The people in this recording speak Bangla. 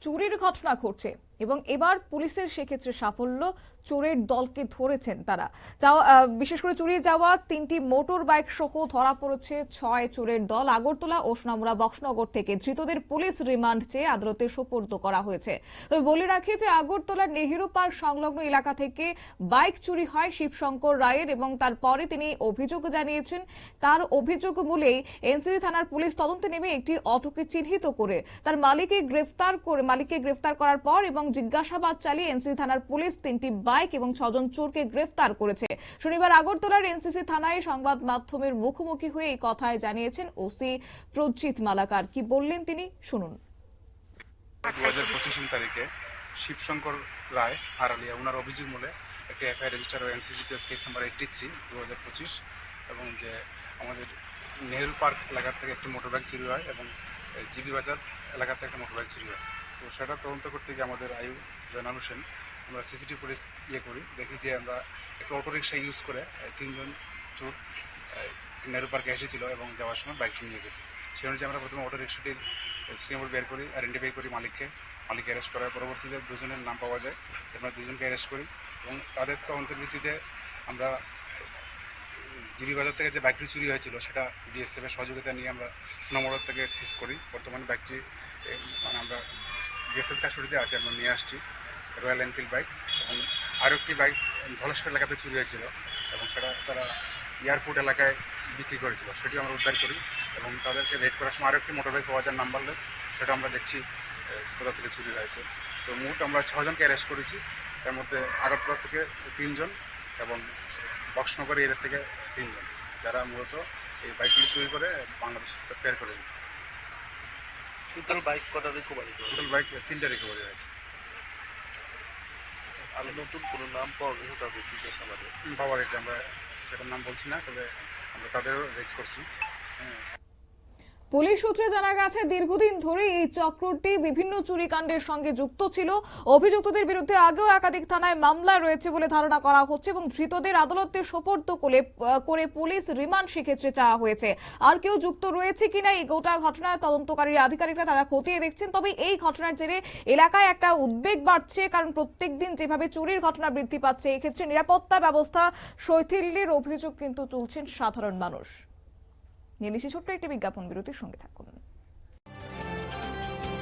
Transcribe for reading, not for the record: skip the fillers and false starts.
চুরির ঘটনা ঘটছে এবং এবার পুলিশের সেক্ষেত্রে সাফল্য, চোরের দলকে ধরেছেন তারা। বিশেষ করে চুরি যাওয়া 3টি মোটর বাইক সহ ধরা পড়েছে 6 চোরের দল। আগরতলা ও সোনামুড়া বক্সনগর থেকে ধৃতদের পুলিশ রিমান্ড চেয়ে আদালতে সোপর্দ করা হয়েছে। তবে বলে রাখি যে আগরতলার নেহেরু পার্ক সংলগ্ন এলাকা থেকে বাইক চুরি হয় শিবশঙ্কর রায়ের এবং তারপরে তিনি অভিযোগ জানিয়েছেন। তার অভিযোগ বলেই এনসিসি থানার পুলিশ তদন্তে নেমে একটি অটোকে চিহ্নিত করে তার মালিককে গ্রেফতার করার পর এবং জিজ্ঞাসাবাদ চালিয়ে এনসিসি থানার পুলিশ 3টি বাইক এবং 6 জন চোরকে গ্রেফতার করেছে। শনিবার আগরতলার এনসিসি থানায় সংবাদ মাধ্যমের মুখোমুখি হয়ে এই কথাই জানিয়েছেন ওসি প্রজিত মালাকার। কি বললেন তিনি, শুনুন। 2025 তারিখে শিবশঙ্কর রায় আড়ালিয়া ওনার অভিযোগ মূলে একটি এফআইআর রেজিস্টার হয় এনসিসি কেস নাম্বার 83/2025 এবং যে আমাদের নেহেরু পার্ক এলাকা থেকে একটি মোটরবাইক চুরি হয় এবং জিবি বাজার এলাকা থেকে একটা মোটরবাইক চুরি হয়। তো সেটা তদন্ত করতে গিয়ে আমাদের আয়ু জয়নাল হোসেন আমরা সিসিটিভি ফুটেজ করি, দেখি যে আমরা একটা অটোরিক্সা ইউজ করে 3 জন চোর নেহেরু পার্কে এসেছিল এবং যাওয়ার সময় বাইকটি নিয়ে গেছে। সেই অনুযায়ী আমরা প্রথমে অটোরিক্সাটির স্ক্রিন বের করি, আইডেন্টিফাই করি মালিক অ্যারেস্ট করার পরবর্তীতে 2 জনের নাম পাওয়া যায়। আমরা 2 জনকে অ্যারেস্ট করি এবং তাদের তদন্তের ভিত্তিতে আমরা জিবি বাজার থেকে যে বাইকটি চুরি হয়েছিল সেটা বিএসএফ এর সহযোগিতা নিয়ে আমরা সোনামুড়া থেকে সিজ করি। বর্তমানে বাইকটি আমরা বিএসএফ কাস্টডিতে আছে, আমরা নিয়ে আসছি রয়্যাল এনফিল্ড বাইক। এবং আরও একটি বাইক ধলেশ্বর এলাকাতে চুরি হয়েছিল এবং সেটা তারা এয়ারপোর্ট এলাকায় বিক্রি করেছিল, সেটি আমরা উদ্ধার করি এবং তাদেরকে রেড করার সময় আরও একটি মোটর বাইক পাওয়া যায় নাম্বারলেস, সেটা আমরা দেখছি কোথা থেকে চুরি হয়েছে। তো মোট আমরা 6 জনকে অ্যারেস্ট করেছি, তার মধ্যে আগরতলা থেকে 3 জন এবং বক্সনগর এরিয়া থেকে 3 জন, যারা মূলত এই বাইকগুলি চুরি করে বাংলাদেশ ফেয়ার করে দিত। টোটাল বাইক কটা রিকভারি? টোটাল বাইক 3টা রিকভারি হয়েছে। আর নতুন কোনো নাম পাওয়া গেছে তাদের জিজ্ঞাসাবাদে? পাওয়া গেছে, আমরা সেটার নাম বলছি না, তবে আমরা তাদেরও রেড করছি। পুলিশ সূত্রে জানা গেছে দীর্ঘদিন ধরে এই চক্রটি বিভিন্ন চুরিকাণ্ডের সঙ্গে যুক্ত ছিল। অভিযুক্তদের বিরুদ্ধে আগেও একাধিক থানায় মামলা রয়েছে বলে ধারণা করা হচ্ছে এবং ধৃতদের আদালতে সোপর্দ করে পুলিশ রিমান্ড সেক্ষেত্রে চাওয়া হয়েছে। আর কেউ যুক্ত রয়েছে কিনা এই গোটা ঘটনায় তদন্তকারী আধিকারিকরা তারা খতিয়ে দেখছেন। তবে এই ঘটনার জেরে এলাকায় একটা উদ্বেগ বাড়ছে, কারণ প্রত্যেকদিন যেভাবে চুরির ঘটনা বৃদ্ধি পাচ্ছে এক্ষেত্রে নিরাপত্তা ব্যবস্থা শৈথিল্যের অভিযোগ কিন্তু তুলছেন সাধারণ মানুষ। নিয়ে নিচ্ছি ছোট্ট একটি বিজ্ঞাপন বিরতির, সঙ্গে থাকুন।